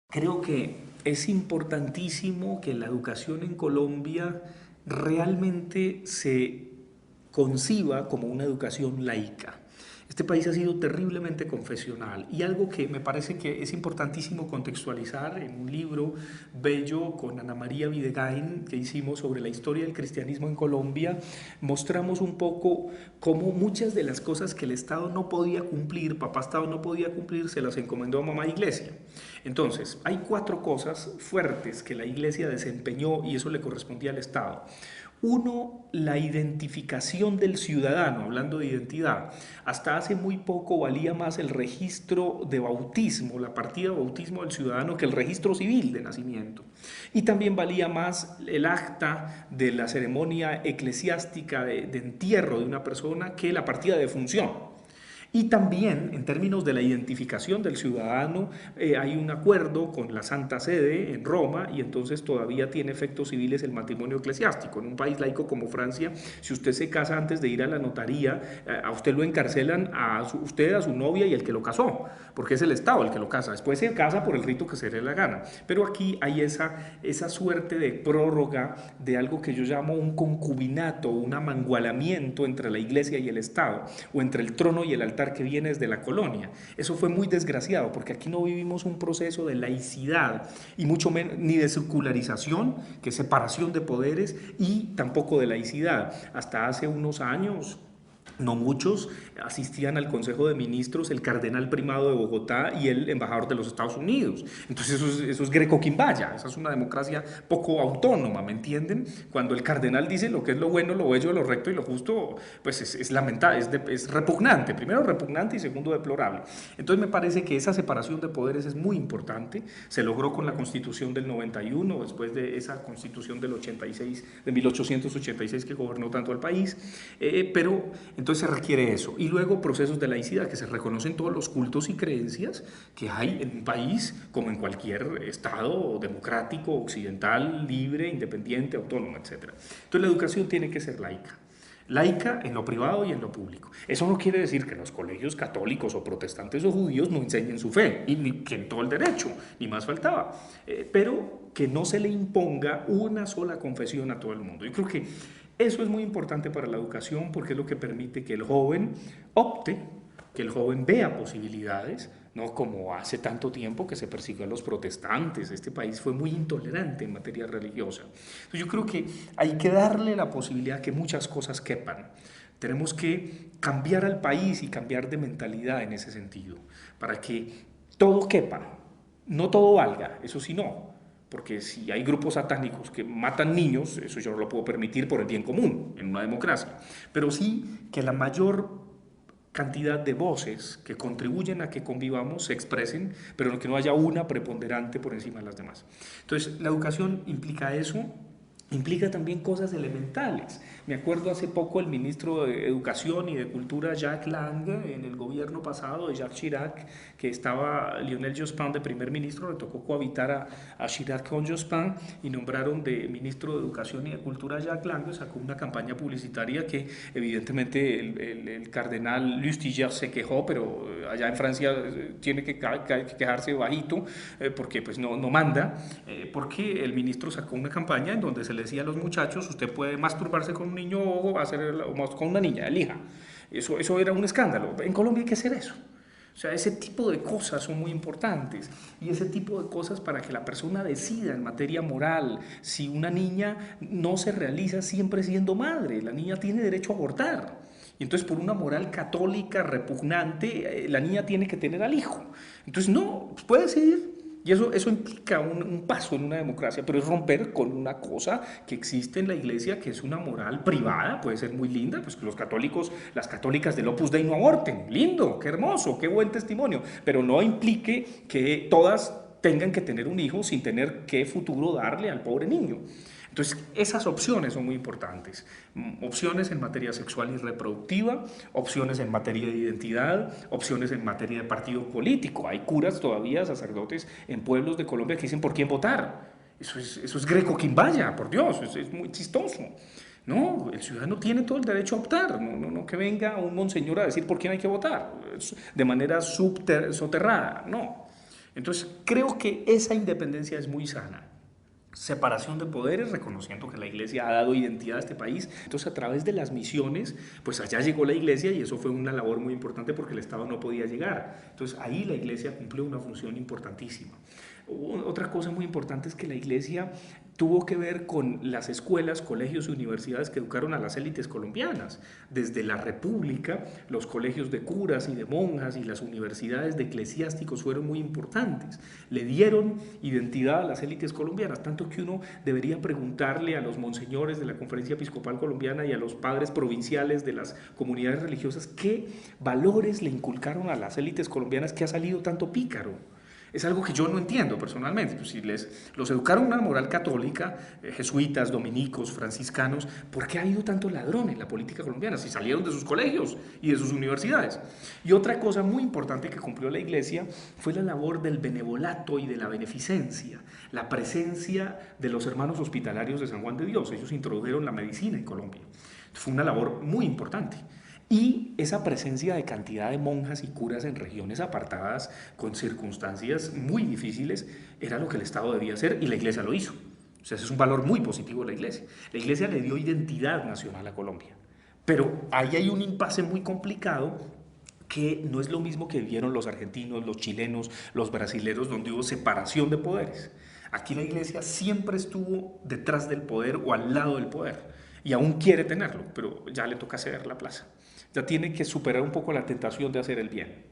Creo que es importantísimo que la educación en Colombia realmente se conciba como una educación laica. Este país ha sido terriblemente confesional y algo que me parece que es importantísimo contextualizar en un libro bello con Ana María Videgain que hicimos sobre la historia del cristianismo en Colombia, mostramos un poco cómo muchas de las cosas que el Estado no podía cumplir, papá Estado no podía cumplir, se las encomendó a mamá Iglesia. Entonces, hay cuatro cosas fuertes que la Iglesia desempeñó y eso le correspondía al Estado. Uno, la identificación del ciudadano, hablando de identidad. Hasta hace muy poco valía más el registro de bautismo, la partida de bautismo del ciudadano, que el registro civil de nacimiento. Y también valía más el acta de la ceremonia eclesiástica de entierro de una persona que la partida de función. Y también, en términos de la identificación del ciudadano, hay un acuerdo con la Santa Sede en Roma y entonces todavía tiene efectos civiles el matrimonio eclesiástico. En un país laico como Francia, si usted se casa antes de ir a la notaría, a usted lo encarcelan usted, a su novia y el que lo casó, porque es el Estado el que lo casa. Después se casa por el rito que se le dé la gana. Pero aquí hay esa suerte de prórroga de algo que yo llamo un concubinato, un amangualamiento entre la iglesia y el Estado, o entre el trono y el altar que viene desde la colonia. Eso fue muy desgraciado porque aquí no vivimos un proceso de laicidad y mucho menos ni de secularización, que es separación de poderes, y tampoco de laicidad. Hasta hace unos años, no muchos, asistían al Consejo de Ministros el cardenal primado de Bogotá y el embajador de los Estados Unidos. Entonces eso es greco-quimbaya, esa es una democracia poco autónoma, ¿me entienden? Cuando el cardenal dice lo que es lo bueno, lo bello, lo recto y lo justo, pues es lamentable, es repugnante, primero repugnante y segundo deplorable. Entonces me parece que esa separación de poderes es muy importante, se logró con la Constitución del 91, después de esa Constitución del 86, de 1886 que gobernó tanto al país, pero entonces se requiere eso. Y luego procesos de laicidad, que se reconocen todos los cultos y creencias que hay en un país, como en cualquier estado democrático, occidental, libre, independiente, autónomo, etc. Entonces la educación tiene que ser laica. Laica en lo privado y en lo público. Eso no quiere decir que los colegios católicos o protestantes o judíos no enseñen su fe, y ni que en todo el derecho, ni más faltaba, pero que no se le imponga una sola confesión a todo el mundo. Yo creo que eso es muy importante para la educación porque es lo que permite que el joven opte, que el joven vea posibilidades, no como hace tanto tiempo que se persiguió a los protestantes. Este país fue muy intolerante en materia religiosa. Entonces yo creo que hay que darle la posibilidad que muchas cosas quepan. Tenemos que cambiar al país y cambiar de mentalidad en ese sentido, para que todo quepa, no todo valga, eso sí no, porque si hay grupos satánicos que matan niños, eso yo no lo puedo permitir por el bien común en una democracia, pero sí que la mayor cantidad de voces que contribuyen a que convivamos se expresen, pero que no haya una preponderante por encima de las demás. Entonces, la educación implica eso, implica también cosas elementales. Me acuerdo hace poco el ministro de Educación y de Cultura, Jacques Lang, en el gobierno pasado de Jacques Chirac, que estaba Lionel Jospin de primer ministro, le tocó cohabitar a Chirac con Jospin y nombraron de ministro de Educación y de Cultura a Jacques Lang, sacó una campaña publicitaria que evidentemente el cardenal Lustiger se quejó, pero allá en Francia tiene que quejarse bajito porque pues no manda, porque el ministro sacó una campaña en donde se le decía a los muchachos, usted puede masturbarse con un niño o con una niña, elija. Eso era un escándalo. En Colombia hay que hacer eso. O sea, ese tipo de cosas son muy importantes y ese tipo de cosas para que la persona decida en materia moral si una niña no se realiza siempre siendo madre, la niña tiene derecho a abortar. Y entonces por una moral católica repugnante, la niña tiene que tener al hijo. Entonces no, puede decidir. Y eso implica un paso en una democracia, pero es romper con una cosa que existe en la iglesia, que es una moral privada, puede ser muy linda, pues que los católicos, las católicas del Opus Dei no aborten, lindo, qué hermoso, qué buen testimonio, pero no implique que todas tengan que tener un hijo sin tener qué futuro darle al pobre niño. Entonces, esas opciones son muy importantes. Opciones en materia sexual y reproductiva, opciones en materia de identidad, opciones en materia de partido político. Hay curas todavía, sacerdotes en pueblos de Colombia que dicen por quién votar. Eso es greco-quimbaya, por Dios, es muy chistoso. No, el ciudadano tiene todo el derecho a optar, no que venga un monseñor a decir por quién hay que votar, de manera soterrada, no. Entonces, creo que esa independencia es muy sana. Separación de poderes, reconociendo que la iglesia ha dado identidad a este país. Entonces, a través de las misiones, pues allá llegó la iglesia y eso fue una labor muy importante porque el Estado no podía llegar. Entonces, ahí la iglesia cumplió una función importantísima. Otra cosa muy importante es que la iglesia tuvo que ver con las escuelas, colegios y universidades que educaron a las élites colombianas. Desde la República, los colegios de curas y de monjas y las universidades de eclesiásticos fueron muy importantes. Le dieron identidad a las élites colombianas, tanto que uno debería preguntarle a los monseñores de la Conferencia Episcopal Colombiana y a los padres provinciales de las comunidades religiosas qué valores le inculcaron a las élites colombianas que ha salido tanto pícaro. Es algo que yo no entiendo personalmente. Pues si los educaron una moral católica, jesuitas, dominicos, franciscanos, ¿por qué ha habido tanto ladrón en la política colombiana? Si salieron de sus colegios y de sus universidades. Y otra cosa muy importante que cumplió la iglesia fue la labor del benevolato y de la beneficencia, la presencia de los hermanos hospitalarios de San Juan de Dios. Ellos introdujeron la medicina en Colombia. Fue una labor muy importante. Y esa presencia de cantidad de monjas y curas en regiones apartadas con circunstancias muy difíciles era lo que el Estado debía hacer y la iglesia lo hizo. O sea, ese es un valor muy positivo de la iglesia. La iglesia le dio identidad nacional a Colombia. Pero ahí hay un impasse muy complicado que no es lo mismo que vivieron los argentinos, los chilenos, los brasileros, donde hubo separación de poderes. Aquí la iglesia siempre estuvo detrás del poder o al lado del poder y aún quiere tenerlo, pero ya le toca ceder la plaza. Ya tiene que superar un poco la tentación de hacer el bien.